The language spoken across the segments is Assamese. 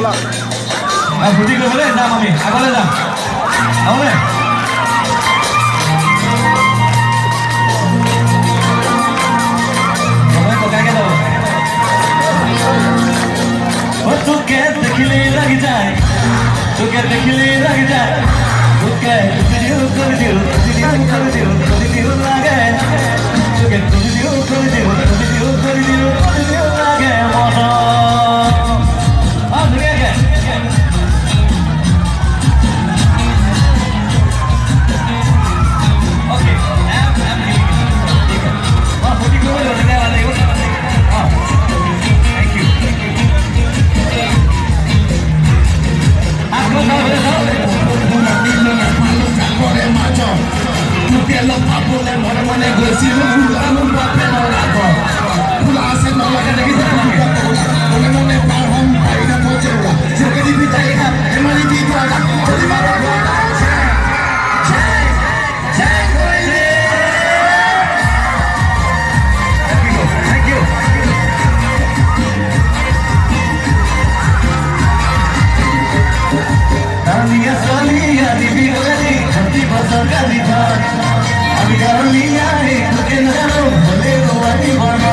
ফূৰ্তি কৰিবলৈ যাম আমি আগলৈ যাম নহ'লে ককাইকে যাব তোকে দেখিলেই লাগি যায় তোকে দেখিলেই লাগি যায় তোকে কৰি দিওঁ লাগে তোকে কৰি দিওঁ লাগে মন ধুনীয়াকে Los papones, mone, gocilo, fulano, papel, no la co. Pula hace no la que te quita la mía. Mone, paham, paida, pochera. Yo que divita hija, que malipito haga. Yo di maravillosa. Thank you. Salía, divino de ti, contigo toca mi paz. আমি গারলিয়া রে তোকে নানো বলে গোয়ানি বড়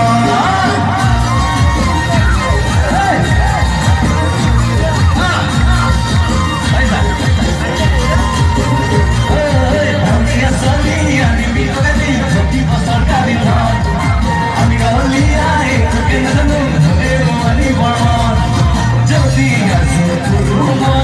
আমি গারলিয়া রে তোকে নানো বলে গোয়ানি বড় যদি আছে